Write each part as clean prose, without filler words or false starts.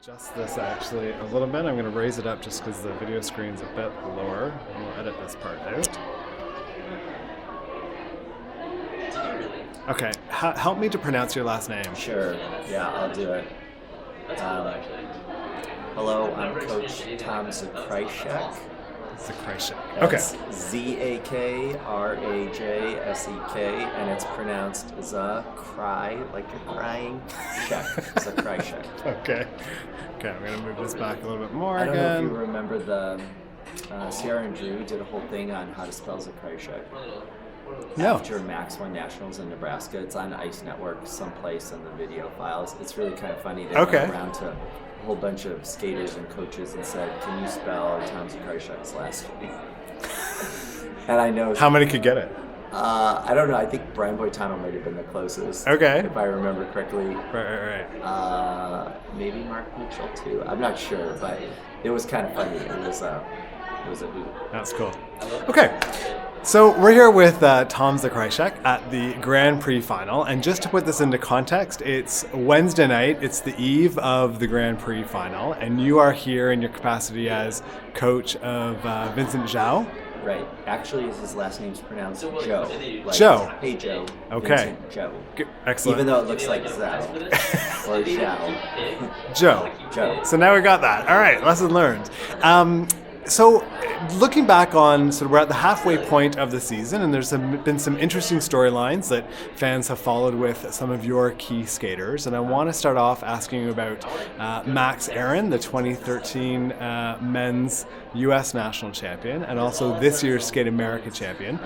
adjust this actually a little bit. I'm going to raise it up just because the video screen's a bit lower. And we'll edit this part out. Okay, help me to pronounce your last name. Sure, yeah, I'll do it. Hello, I'm Coach Tom Zakrajsek. Zakrajsek. Okay. Zakrajsek, and it's pronounced Zakrai, like you're crying. Shek, Zakrajsek. Okay. Okay, I'm going to move this back a little bit more I don't know if again. you remember the Sierra and Zhou did a whole thing on how to spell Zakrajsek. No. After Max won nationals in Nebraska, it's on Ice Network someplace in the video files. It's really kind of funny. They went around to a whole bunch of skaters and coaches and said, "Can you spell Tom Zakrajsek's last name?" And I know how many could get it? I don't know. I think Brian Boitano might have been the closest. Okay. If I remember correctly. Right. Maybe Mark Mitchell too. I'm not sure, but it was kind of funny. It was a hoot. That's cool. Okay. So we're here with Tom Zakrajsek at the Grand Prix final, and just to put this into context, it's Wednesday night, it's the eve of the Grand Prix final, and you are here in your capacity as coach of Vincent Zhou. Right. Actually, his last name's pronounced Zhou. Like, Zhou. Hey, Joe. Okay. Vincent Zhou. Excellent. Even though it looks like Zhou or Zhou. Zhou. So now we got that. All right, lesson learned. So looking back on, we're at the halfway point of the season, and there's been some interesting storylines that fans have followed with some of your key skaters. And I want to start off asking you about Max Aaron, the 2013 men's U.S. national champion, and also this year's Skate America champion.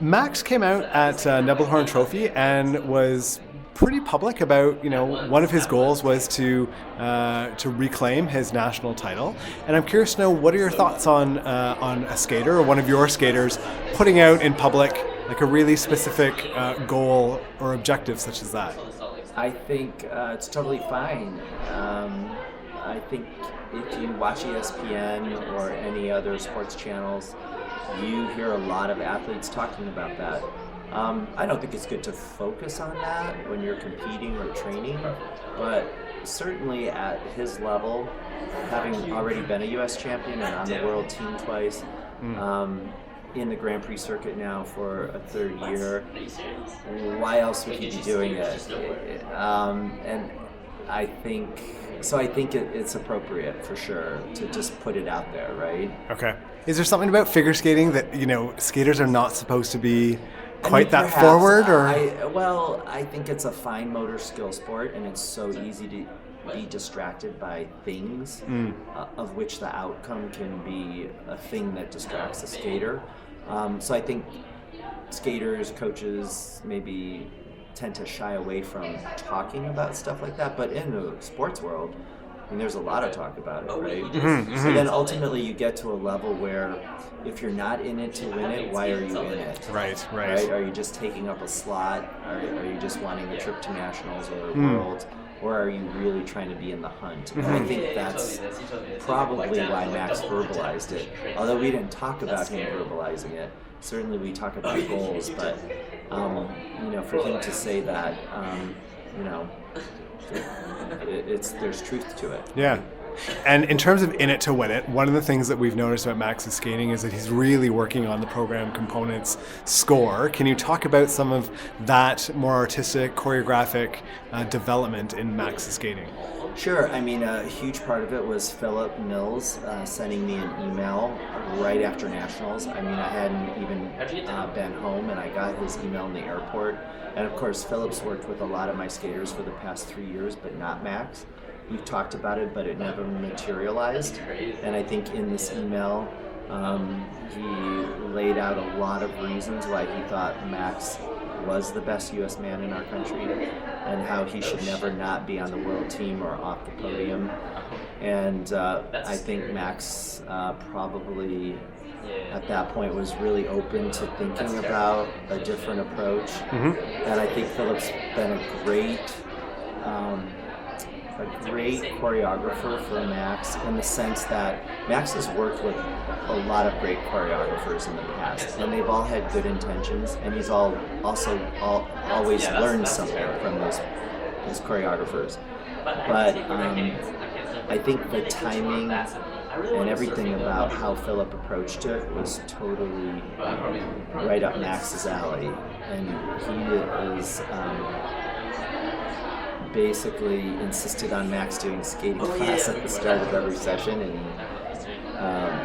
Max came out at Nebelhorn Trophy and was pretty public about, one of his goals was to reclaim his national title. And I'm curious to know, what are your thoughts on a skater or one of your skaters putting out in public like a really specific goal or objective such as that? I think it's totally fine. I think if you watch ESPN or any other sports channels, you hear a lot of athletes talking about that. I don't think it's good to focus on that when you're competing or training, but certainly at his level, having already been a U.S. champion and on the world team twice, in the Grand Prix circuit now for a third year, why else would he be doing it? And I think it's appropriate for sure to just put it out there, right? Okay. Is there something about figure skating that, skaters are not supposed to be quite that perhaps, forward, or? I think it's a fine motor skill sport, and it's so easy to be distracted by things, of which the outcome can be a thing that distracts the skater. So I think skaters, coaches maybe tend to shy away from talking about stuff like that, but in the sports world, there's a lot of talk about it, right? So then ultimately you get to a level where if you're not in it to win it, why are you in it? Right. Are you just taking up a slot? Are you just wanting a trip to nationals or worlds? Or are you really trying to be in the hunt? And I think that's probably why Max verbalized it. Although we didn't talk about him verbalizing it. Certainly we talk about goals, but for him to say that, there's truth to it. Yeah. And in terms of in it to win it, one of the things that we've noticed about Max's skating is that he's really working on the program components score. Can you talk about some of that more artistic, choreographic development in Max's skating? Sure. A huge part of it was Philip Mills sending me an email right after nationals. I hadn't even been home, and I got his email in the airport. And of course, Philip's worked with a lot of my skaters for the past 3 years, but not Max. We've talked about it, but it never materialized. And I think in this email, he laid out a lot of reasons why he thought Max was the best U.S. man in our country, and how he should never not be on the world team or off the podium. And I think Max probably at that point was really open to thinking about a different approach. And I think Philip's been a great choreographer for Max, in the sense that Max has worked with a lot of great choreographers in the past, and they've all had good intentions, and he's always learned something from those choreographers. But I think the timing and everything about how Philip approached it was totally right up Max's alley. And he is basically insisted on Max doing skating class at the start of every session. And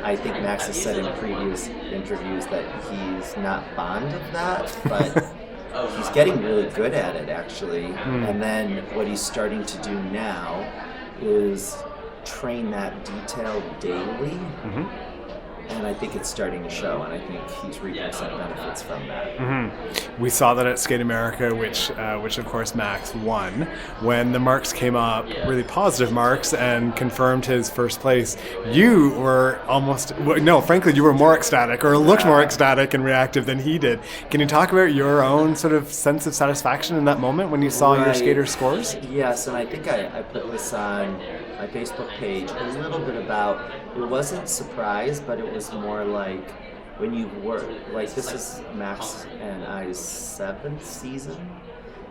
I think Max has said in previous interviews that he's not fond of that, but he's getting really good at it, actually. And then what he's starting to do now is train that detail daily. And I think it's starting to show, and I think he's reaping some benefits from that. We saw that at Skate America, which of course Max won. When the marks came up, really positive marks, and confirmed his first place, you were frankly, you were more ecstatic, or looked more ecstatic and reactive than he did. Can you talk about your own sort of sense of satisfaction in that moment when you saw your skaters' scores? Yes, and I think I put this on my Facebook page a little bit about, it wasn't surprise, but it was more like when you work, like this is Max and I's 7th season.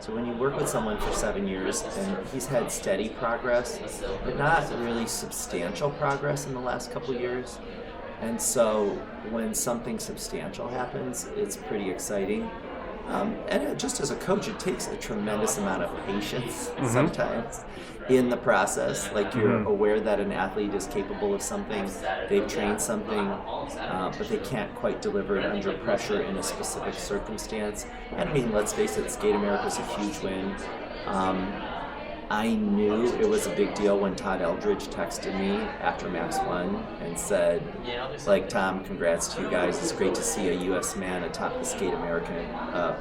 So when you work with someone for 7 years, and he's had steady progress, but not really substantial progress in the last couple of years. And so when something substantial happens, it's pretty exciting. And just as a coach, it takes a tremendous amount of patience sometimes in the process. Like you're aware that an athlete is capable of something, they've trained something, but they can't quite deliver it under pressure in a specific circumstance. And I mean, let's face it, Skate America's a huge win. I knew it was a big deal when Todd Eldridge texted me after Max won and said, like, Tom, congrats to you guys. It's great to see a U.S. man atop the Skate American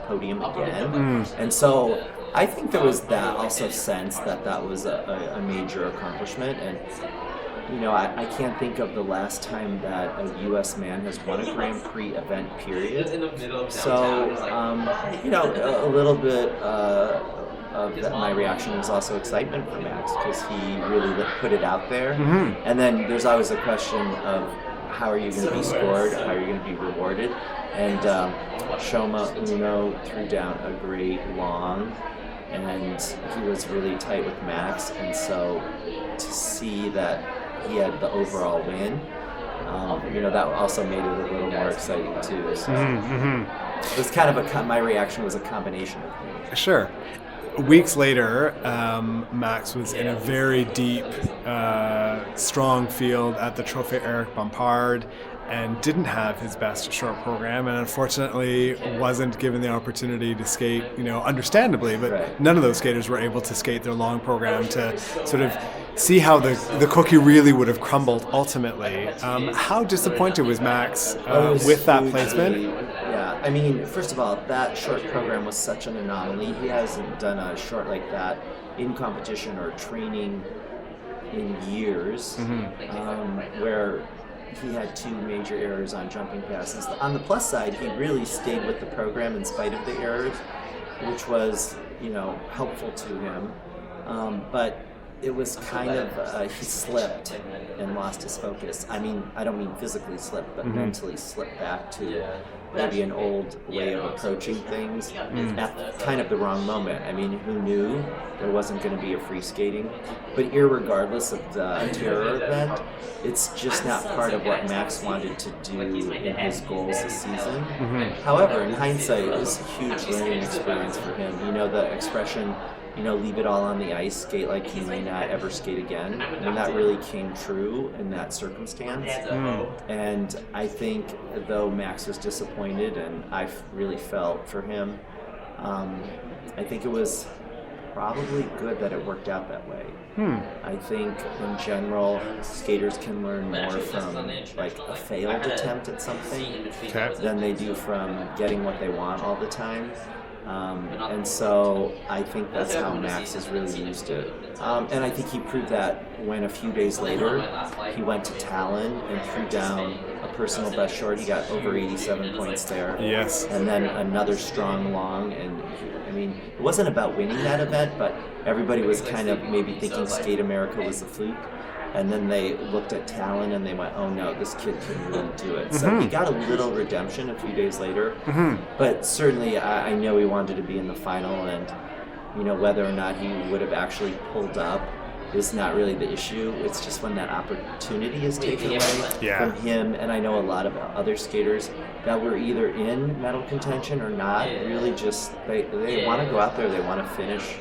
podium again. And so I think there was that also sense that that was a major accomplishment. And, you know, I can't think of the last time that a U.S. man has won a Grand Prix event, period. So, you know, a little bit my reaction was also excitement for Max, because he really put it out there. And then there's always a question of how are you going to be scored, how are you going to be rewarded. And Shoma Uno threw down a great long, and he was really tight with Max. And so to see that he had the overall win, you know, that also made it a little more exciting too. So it was kind of my reaction was a combination of things. Sure. Weeks later, Max was in a very deep, strong field at the Trophée Eric Bompard, and didn't have his best short program, and unfortunately wasn't given the opportunity to skate, you know, understandably, but none of those skaters were able to skate their long program to sort of see how the cookie really would have crumbled ultimately. How disappointed was Max with that placement? Yeah, I mean, first of all, that short program was such an anomaly. He hasn't done a short like that in competition or training in years, where he had 2 major errors on jumping passes. On the plus side, he really stayed with the program in spite of the errors, which was, you know, helpful to him. But it was kind of, he slipped and lost his focus. I mean, I don't mean physically slipped, but mentally slipped back to maybe an old way of approaching things at kind of the wrong moment. I mean, who knew there wasn't going to be a free skating? But irregardless of the terror event, it's just not part of what Max wanted to do in his goals this season. However, in hindsight, it was a huge learning experience for him. You know, the expression, you know, leave it all on the ice, skate like you may not ever skate again. And that really came true in that circumstance. And I think, though Max was disappointed, and I really felt for him, I think it was probably good that it worked out that way. I think in general, skaters can learn more from like a failed attempt at something than they do from getting what they want all the time. And so I think that's how Max has really used it. And I think he proved that when a few days later he went to Tallinn and threw down a personal best short. He got over 87 points there. Yes. And then another strong long. And I mean, it wasn't about winning that event, but everybody was kind of maybe thinking Skate America was a fluke. And then they looked at Tallinn and they went, oh no, this kid can really do it. So he got a little redemption a few days later. But certainly I know he wanted to be in the final, and you know, whether or not he would have actually pulled up is not really the issue. It's just when that opportunity is taken away from him, and I know a lot of other skaters that were either in medal contention or not, really just, they want to go out there, they want to finish.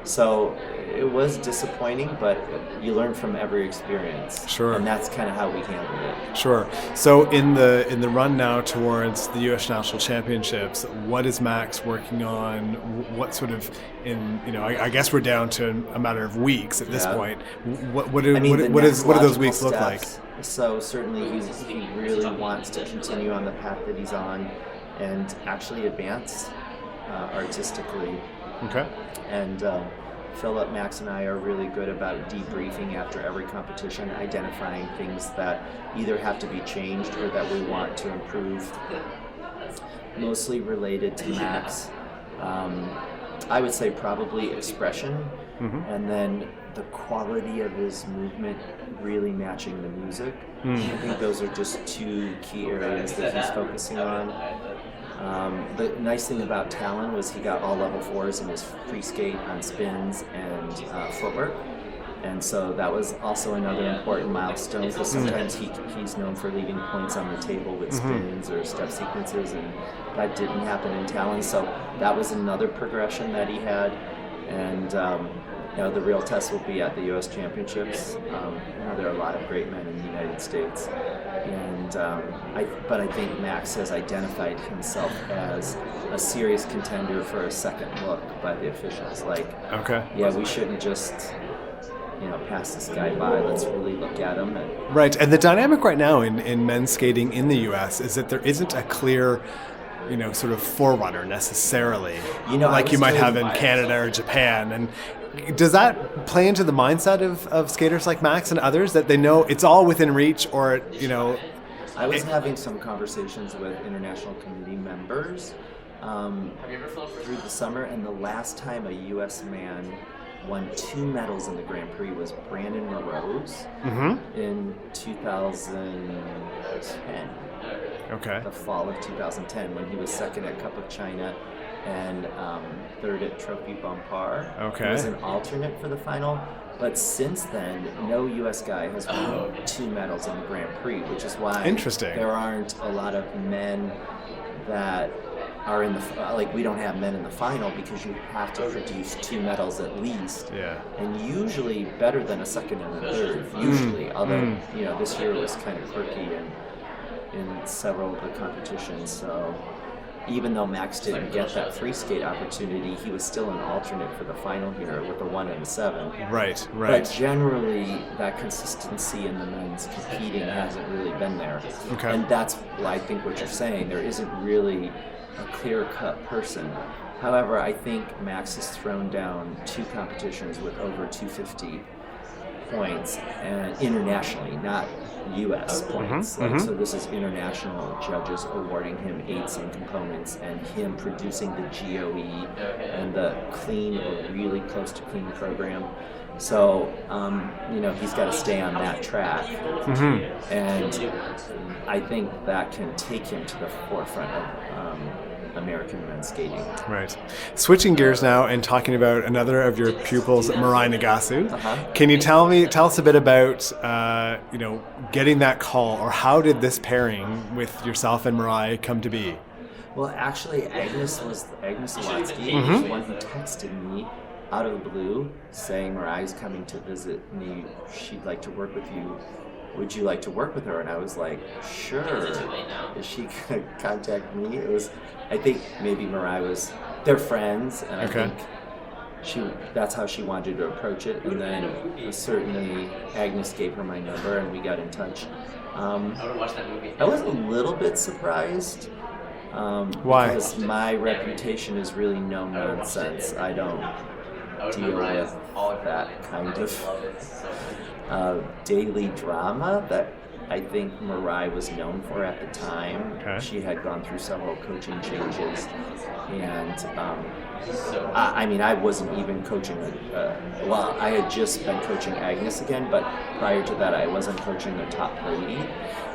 So it was disappointing, but you learn from every experience. Sure. And that's kind of how we handled it. Sure. So in the run now towards the U.S. National Championships, what is Max working on? What sort of, I guess we're down to a matter of weeks at this point. What do those weeks look like? So certainly he really wants to continue on the path that he's on and actually advance artistically. Okay. And Philip, Max, and I are really good about debriefing after every competition, identifying things that either have to be changed or that we want to improve. Mostly related to Max. I would say probably expression, and then the quality of his movement really matching the music. I think those are just two key areas that he's focusing on. The nice thing about Talon was he got all level 4s in his free skate on spins and footwork. And so that was also another important milestone, because sometimes he's known for leaving points on the table with spins or step sequences, and that didn't happen in Talon. So that was another progression that he had. And the real test will be at the U.S. Championships. There are a lot of great men in the United States. And but I think Max has identified himself as a serious contender for a second look by the officials. We shouldn't just pass this guy by. Let's really look at him. Right, and the dynamic right now in men's skating in the U.S. is that there isn't a clear, sort of forerunner necessarily, like you might have in Canada or Japan. And does that play into the mindset of skaters like Max and others, that they know it's all within reach, or I was having some conversations with international committee members through the summer, and the last time a U.S. man won 2 medals in the Grand Prix was Brandon Morose in 2010. Okay. The fall of 2010, when he was second at Cup of China and third at Trophy Bompard. Okay. He was an alternate for the final. But since then, no U.S. guy has won 2 medals in the Grand Prix, which is why there aren't a lot of men that are in the we don't have men in the final, because you have to produce 2 medals at least. Yeah. And usually better than a second and a third. Usually, although this year was kind of quirky in several of the competitions. So even though Max didn't get that free skate opportunity, he was still an alternate for the final here with a 1 and a 7. Right. But generally, that consistency in the men's competing hasn't really been there. Okay. And that's, I think, what you're saying. There isn't really a clear-cut person. However, I think Max has thrown down 2 competitions with over 250 points, and internationally, not U.S. points. So this is international judges awarding him 8s and components, and him producing the GOE and the clean or really close to clean program. So, he's got to stay on that track. And I think that can take him to the forefront of American men's skating. Right. Switching gears now and talking about another of your pupils, Mirai Nagasu. Can you tell us a bit about, getting that call, or how did this pairing with yourself and Mirai come to be? Well, actually, Agnes Watsky was the one who texted me out of the blue saying Mirai's coming to visit me. She'd like to work with you. Would you like to work with her? And I was like, sure. Is she going to contact me? I think maybe Mirai they're friends, and I think that's how she wanted to approach it. And then certainly Agnes gave her my number, and we got in touch. I was a little bit surprised. Why? Because my reputation is really no nonsense. I don't deal with that kind of daily drama that I think Mirai was known for at the time. Okay. She had gone through several coaching changes, and I wasn't even coaching. I had just been coaching Agnes again, but prior to that, I wasn't coaching the top lady,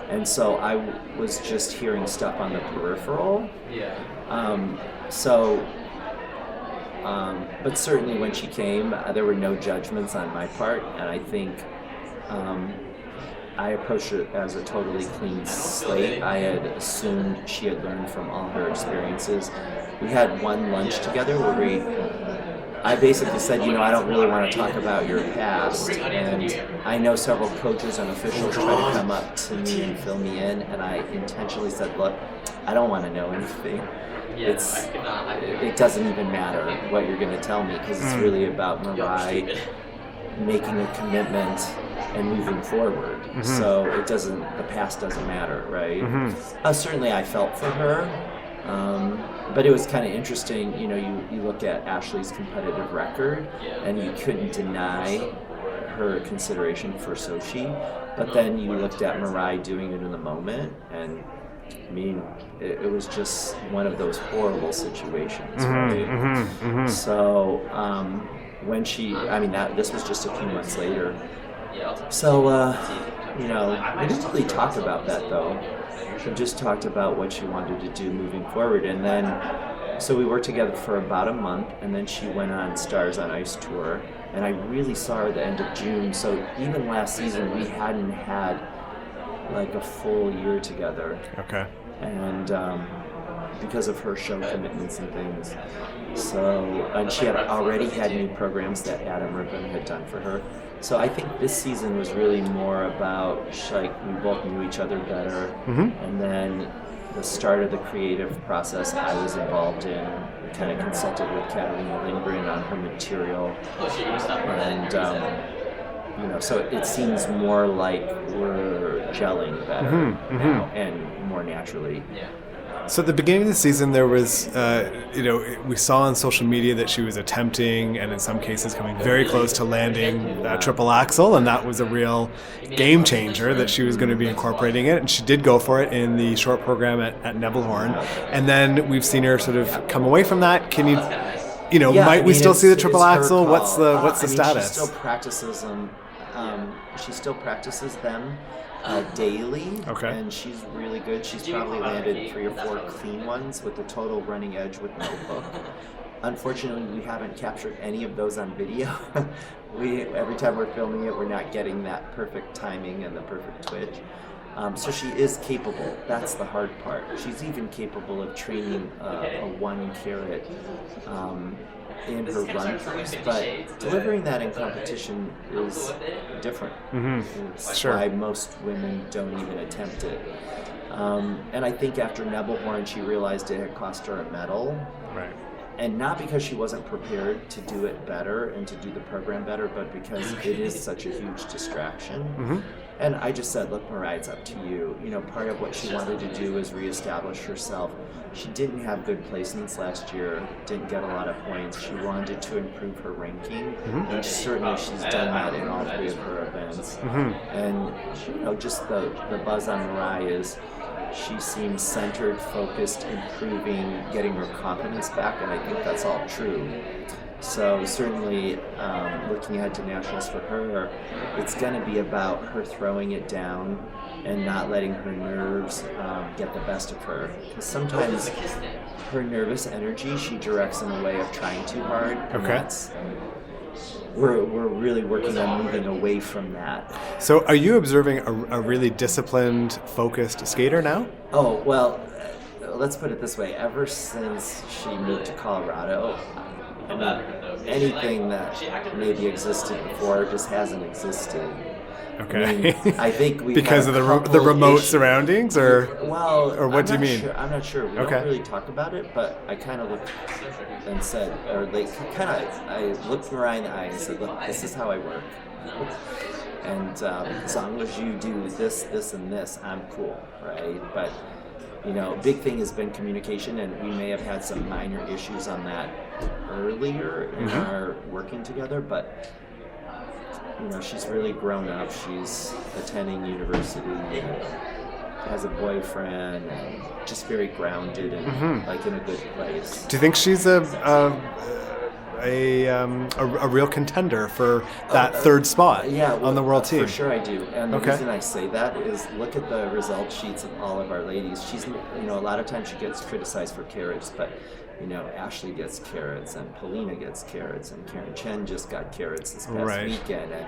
and so I was just hearing stuff on the peripheral. So But certainly when she came, there were no judgments on my part, and I think I approached it as a totally clean slate. I had assumed she had learned from all her experiences. We had one lunch together where I basically said, I don't really want to talk about your past, and I know several coaches and officials try to come up to me and fill me in, and I intentionally said, look, I don't want to know anything. It doesn't even matter what you're going to tell me, because it's really about Mirai making a commitment and moving forward. So the past doesn't matter, right? Certainly I felt for her, but it was kind of interesting, you look at Ashley's competitive record, and you couldn't deny her consideration for Sochi, but then you looked at Mirai doing it in the moment, and it was just one of those horrible situations, right? So when this was just a few months later. So, we didn't really talk about that, though. We just talked about what she wanted to do moving forward. And then, so we worked together for about a month, and then she went on Stars on Ice tour. And I really saw her at the end of June. So even last season, we hadn't had like a full year together. Okay. And because of her show commitments and things. So, and she had already had new programs that Adam Ribbon had done for her. So I think this season was really more about, we both knew each other better. And then the start of the creative process I was involved in, kind of consulted with Katarina Lindgren on her material. And, so it seems more like we're gelling better now and more naturally. So at the beginning of the season, there was, we saw on social media that she was attempting, and in some cases coming very close to landing triple axel, and that was a real game changer that she was going to be incorporating it, and she did go for it in the short program at Nebelhorn, and then we've seen her sort of come away from that. Can you, might we still see the triple axel? What's the status? She still practices them. She still practices them daily, and she's really good. She's probably landed 3 or 4 clean ones with the total running edge with no hook. Unfortunately, we haven't captured any of those on video. Every time we're filming it, we're not getting that perfect timing and the perfect twitch. So she is capable. That's the hard part. She's even capable of training a 1 carat in her run-throughs, but delivering that in competition is different. It's why most women don't even attempt it. And I think after Nebelhorn, she realized it had cost her a medal. Right. And not because she wasn't prepared to do it better and to do the program better, but because it is such a huge distraction. And I just said, look, Mirai, it's up to you. Part of what she wanted to do is reestablish herself. She didn't have good placements last year, didn't get a lot of points. She wanted to improve her ranking, and certainly she's done that in all 3 of her events. And, just the buzz on Mirai is she seems centered, focused, improving, getting her confidence back, and I think that's all true. So certainly, looking ahead to nationals for her, it's going to be about her throwing it down and not letting her nerves get the best of her. Because sometimes her nervous energy, she directs in a way of trying too hard. And we're really working on moving away from that. So are you observing a really disciplined, focused skater now? Oh, well, let's put it this way. Ever since she moved to Colorado, anything that maybe existed before just hasn't existed. Okay. I think we because of the remote surroundings, or what do you mean? I'm not sure. We don't really talk about it, but I kind of looked and said, I looked Mirai in the eye and said, look, this is how I work. And as long as you do this, this, and this, I'm cool, right? But big thing has been communication, and we may have had some minor issues on that earlier in our working together, but she's really grown up. She's attending university and has a boyfriend and just very grounded and in a good place. Do you think she's a real contender for that third spot on the world team? For sure I do. And the reason I say that is look at the result sheets of all of our ladies. She's, a lot of times she gets criticized for carriage, but Ashley gets carrots, and Polina gets carrots, and Karen Chen just got carrots this past weekend, and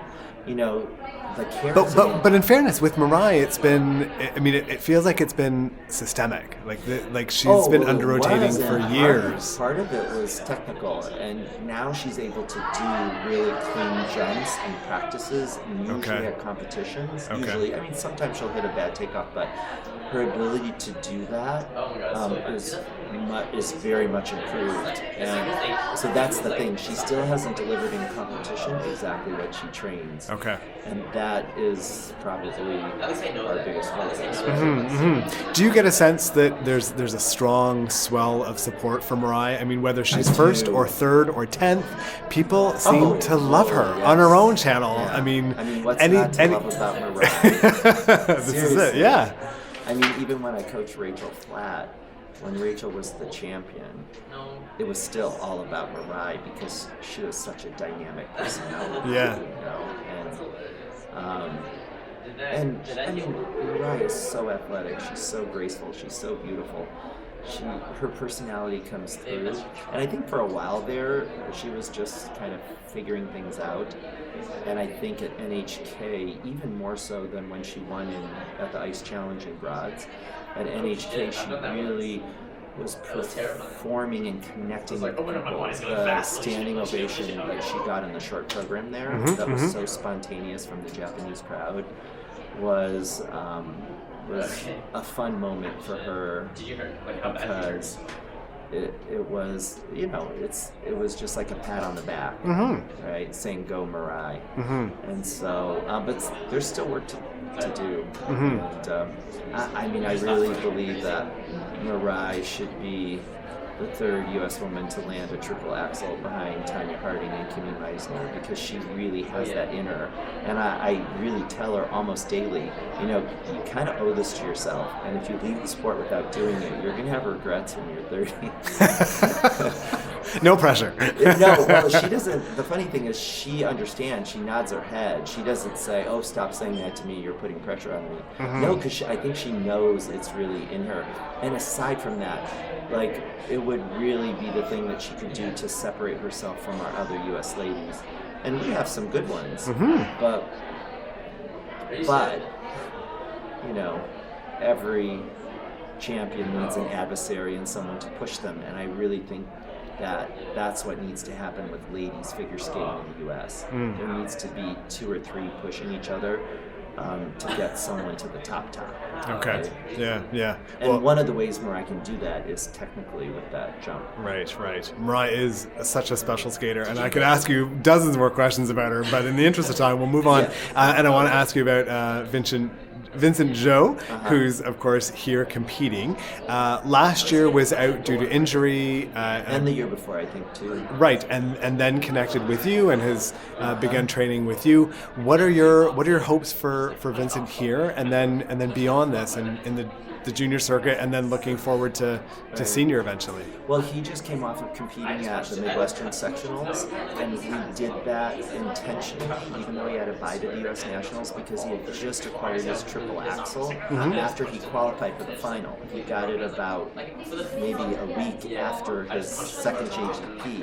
the carrots. But in fairness, with Mirai, it's been. I mean, it feels like it's been systemic. Like she's been under rotating for years. Part of it was technical, and now she's able to do really clean jumps and practices, and usually at competitions. Usually, I mean, sometimes she'll hit a bad takeoff, but her ability to do that is very much improved. And so that's the thing. She still hasn't delivered in competition exactly what she trains. Okay. And that is probably our biggest focus. Do you get a sense that there's a strong swell of support for Mirai? I mean, whether she's first or third or 10th, people seem to love her on her own channel. Yeah. I mean, what's not to love about Mirai? This is it, yeah. I mean, even when I coached Rachel Flatt, when Rachel was the champion, it was still all about Mirai because she was such a dynamic personality. Yeah. And I mean, Mirai is so athletic. She's so graceful. She's so beautiful. Her personality comes through. And I think for a while there, she was just kind of figuring things out. And I think at NHK, even more so than when she won at the Ice Challenge in Graz, at NHK she really was performing and connecting with people. The standing ovation that she got in the short program there, that was so spontaneous from the Japanese crowd, was a fun moment for her because it was, it was just like a pat on the back, right? Saying "Go Mirai," and so, but there's still work to do. And I mean, I really believe that Mirai should be the third U.S. woman to land a triple axel behind Tanya Harding and Kimmy Meisner because she really has that in her. And I really tell her almost daily, you kind of owe this to yourself. And if you leave the sport without doing it, you're going to have regrets when you're 30. No pressure. No, well, she doesn't. The funny thing is she understands. She nods her head. She doesn't say, "Oh, stop saying that to me. You're putting pressure on me." No, because I think she knows it's really in her. And aside from that, like, it would really be the thing that she could do to separate herself from our other U.S. ladies. And we have some good ones. But every champion needs an adversary and someone to push them. And I really think that's what needs to happen with ladies figure skating in the U.S. There needs to be 2 or 3 pushing each other to get someone to the top. Okay. Right? Yeah. And one of the ways Mirai can do that is technically with that jump. Right. Mirai is such a special skater, and I could ask you dozens more questions about her, but in the interest of time, we'll move on. And I want to ask you about Vincent Zhou, who's, of course, here competing. Last year was out due to injury. And the year before, I think, too. Right, and then connected with you and has begun training with you. What are your hopes for Vincent here, and then beyond this, and in the junior circuit, and then looking forward to senior eventually? Well, he just came off of competing at the Midwestern Sectionals, and he did that intentionally, even though he had a bye to the U.S. Nationals, because he had just acquired his triple axel after he qualified for the final. He got it about maybe a week after his second change to P.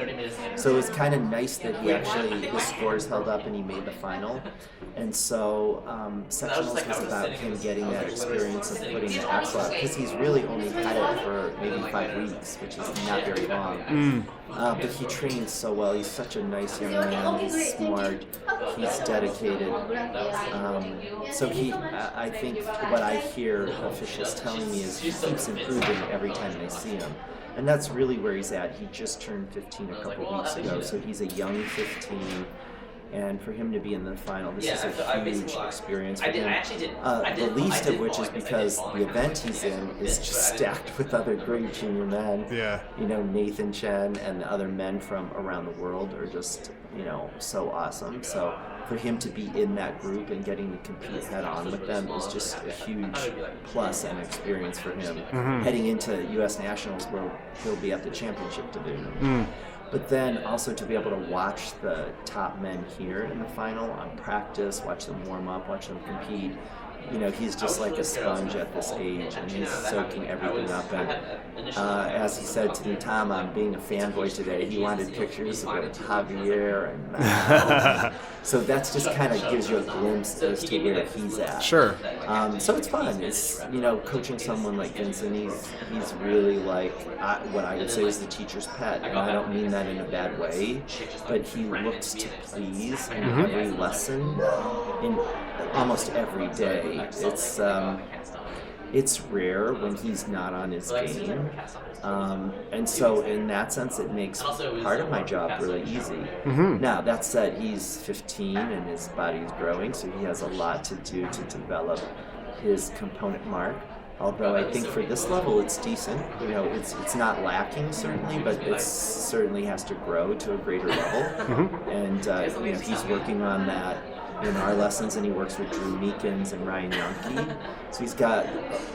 So it was kind of nice that his scores held up and he made the final. And so Sectionals was about him getting that experience of putting the axle out, because he's really only had it for maybe 5 weeks, which is not very long. But he trains so well. He's such a nice young man. He's smart. He's dedicated. So I think what I hear officials telling me is he keeps improving every time they see him. And that's really where he's at. He just turned 15 a couple weeks ago, so he's a young 15. And for him to be in the final, this is a huge experience for him. The least of which is because the event he's in is just stacked with other great junior men. Yeah. Nathan Chen and the other men from around the world are just, so awesome. So for him to be in that group and getting to compete head on with them is just a huge plus and experience for him. Heading into U.S. Nationals where he'll be at the championship division. But then also to be able to watch the top men here in the final on practice, watch them warm up, watch them compete, he's just like a sponge at this age, and he's soaking everything up. And as he said to me, Tom, I'm being a fanboy today. He wanted pictures with Javier and so that's just kind of gives you a glimpse as to where he's at. Sure. So it's fun. It's coaching someone like Vincent. He's really like what I would say is the teacher's pet, and I don't mean that in a bad way, but he looks to please in every lesson, in almost every day. It's rare when he's not on his game, and so in that sense, it makes part of my job really easy. Now, that said, he's 15 and his body's growing, so he has a lot to do to develop his component mark. Although I think for this level, it's decent. It's not lacking certainly, but it certainly has to grow to a greater level. And he's working on that in our lessons, and he works with Drew Meekins and Ryan Yonke. So he's got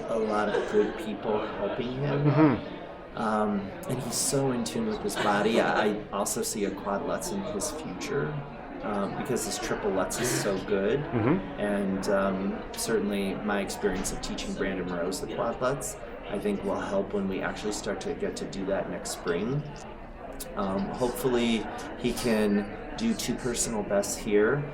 a lot of good people helping him. And he's so in tune with his body. I also see a quad lutz in his future because his triple lutz is so good. And certainly my experience of teaching Brandon Rose the quad lutz, I think will help when we actually start to get to do that next spring. Hopefully he can do 2 personal bests here.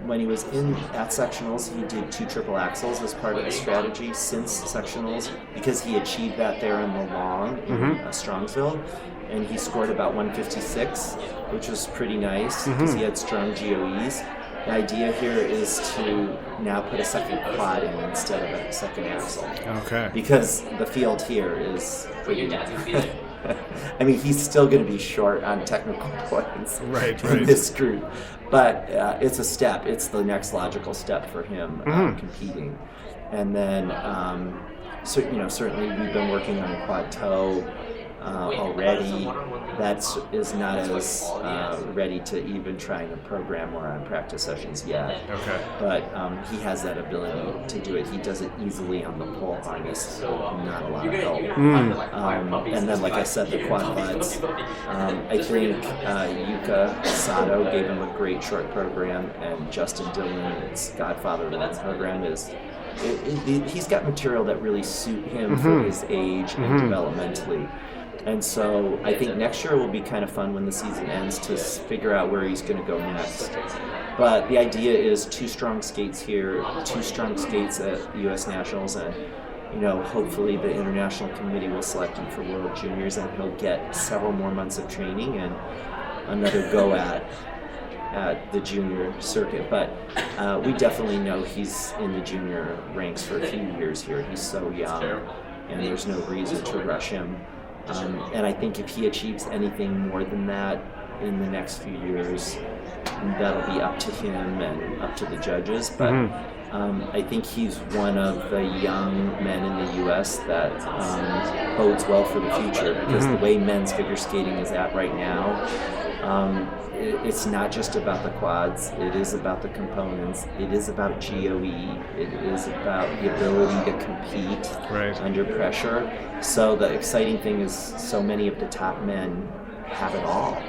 When he was at sectionals, he did 2 triple axels as part of the strategy since sectionals, because he achieved that there in the long in Strongsville, and he scored about 156, which was pretty nice because he had strong GOEs. The idea here is to now put a second quad in instead of a second axle. Okay. Because the field here is pretty I mean, he's still going to be short on technical points in this group, but it's a step. It's the next logical step for him competing. And then, certainly we've been working on quad toe already. That is not as ready to even try and program or on practice sessions yet. Okay. But he has that ability to do it. He does it easily on the pole harness, not a lot of help. And then, like I said, the quad lutz. I think Yuka Sato gave him a great short program, and Justin Dillon's Godfather One program is. He's got material that really suit him for his age and developmentally. And so I think next year will be kind of fun when the season ends to figure out where he's going to go next. But the idea is 2 strong skates here, 2 strong skates at US Nationals, and hopefully the international committee will select him for World Juniors, and he'll get several more months of training and another go at the junior circuit. But we definitely know he's in the junior ranks for a few years here. He's so young, and there's no reason to rush him. And I think if he achieves anything more than that in the next few years, that'll be up to him and up to the judges. But I think he's one of the young men in the U.S. that bodes well for the future, because the way men's figure skating is at right now, it's not just about the quads, it is about the components, it is about GOE, it is about the ability to compete under pressure. So the exciting thing is so many of the top men have it all,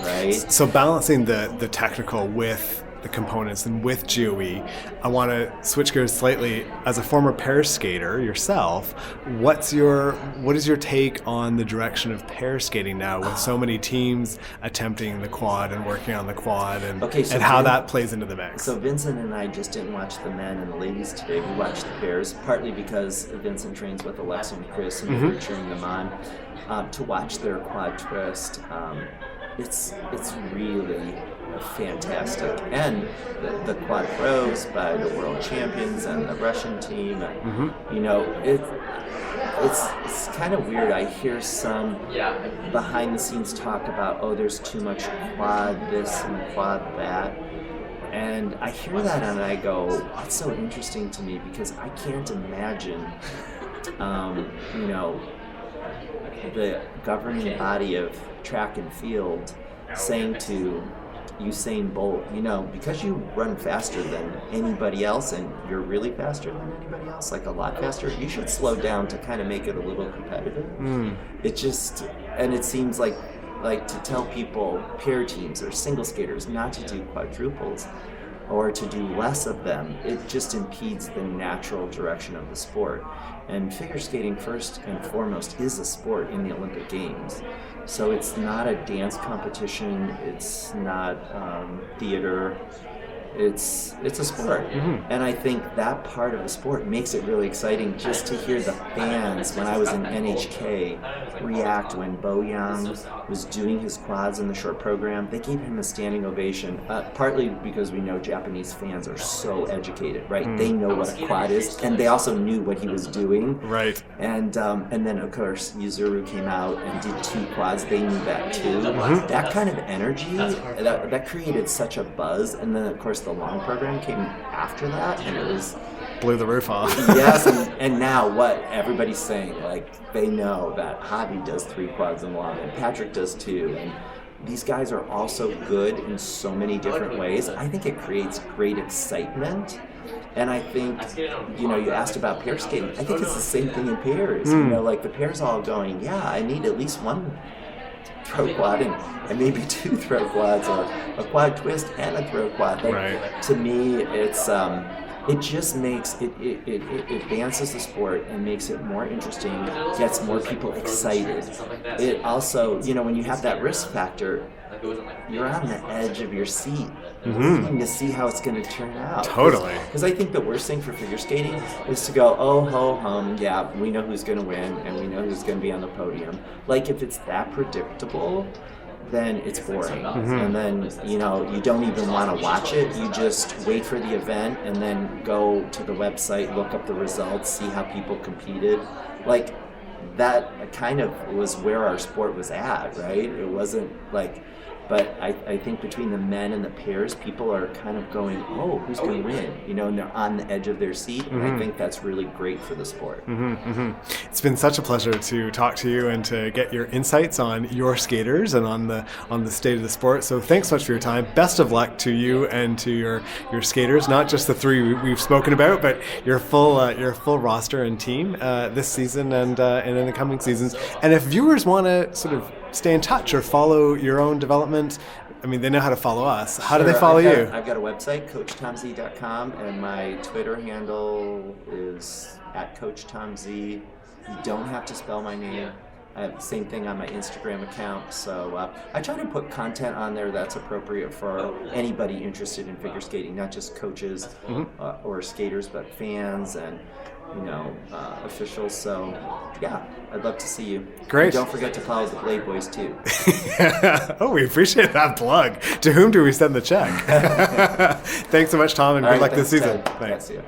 right? So balancing the technical with the components and with GOE, I want to switch gears slightly. As a former pair skater yourself, what is your take on the direction of pair skating now, with so many teams attempting the quad and working on the quad, and how that plays into the mix? So Vincent and I just didn't watch the men and the ladies today. We watched the pairs, partly because Vincent trains with Alexa and Chris, and we were cheering them on to watch their quad twist. It's really fantastic, and the quad pros by the world champions and the Russian team, and it's kind of weird. I hear some behind the scenes talk about, there's too much quad this and quad that, and I hear that and I go, that's so interesting to me, because I can't imagine the governing body of track and field saying to Usain Bolt, because you run faster than anybody else, and you're really faster than anybody else, like a lot faster, you should slow down to kind of make it a little competitive. It just, and it seems like to tell people, pair teams or single skaters, not to do quadruples. or to do less of them, it just impedes the natural direction of the sport. And figure skating, first and foremost, is a sport in the Olympic Games. So it's not a dance competition, it's not theater, it's a sport. And I think that part of the sport makes it really exciting, just to hear the fans when I was in NHK react when Bo Yang was doing his quads in the short program. They gave him a standing ovation, partly because we know Japanese fans are so educated, right? They know what a quad is, and they also knew what he was doing. Right. And then of course Yuzuru came out and did 2 quads. They knew that too. That kind of energy, that created such a buzz. And then of course the long program came after that, and it was blew the roof off. Yes, and now what everybody's saying, like, they know that Javi does 3 quads and long, and Patrick does 2, and these guys are also good in so many different ways. I think it creates great excitement. And I think, you asked about pair skating. I think it's the same thing in pairs. Like the pairs all going, yeah, I need at least 1 throw quad and maybe 2 throw quads, or a quad twist and a throw quad. Like, to me, it's it just makes it advances the sport and makes it more interesting, gets more people excited. It also, when you have that risk factor, you're on the edge of your seat waiting to see how it's going to turn out. Totally. Because I think the worst thing for figure skating is to go, oh, ho, hum, yeah, we know who's going to win and we know who's going to be on the podium. Like, if it's that predictable, then it's boring. And then, you don't even want to watch it. You just wait for the event and then go to the website, look up the results, see how people competed. Like, that kind of was where our sport was at, right? It wasn't like... But I think between the men and the pairs, people are kind of going, oh, who's going to win? And they're on the edge of their seat. And I think that's really great for the sport. It's been such a pleasure to talk to you and to get your insights on your skaters and on the state of the sport. So thanks so much for your time. Best of luck to you and to your skaters, not just the 3 we've spoken about, but your full roster and team this season and in the coming seasons. And if viewers want to sort of stay in touch or follow your own development, I mean, they know how to follow us. How do they follow you? I've got a website, CoachTomZ.com, and my Twitter handle is @CoachTomZ. You don't have to spell my name. I have the same thing on my Instagram account. So I try to put content on there that's appropriate for anybody interested in figure skating, not just coaches or skaters, but fans and officials. So yeah, I'd love to see you. Great. And don't forget to follow the Blade Boys too. Oh, we appreciate that plug. To whom do we send the check? Thanks so much, Tom, and good luck this season. Thanks. See you.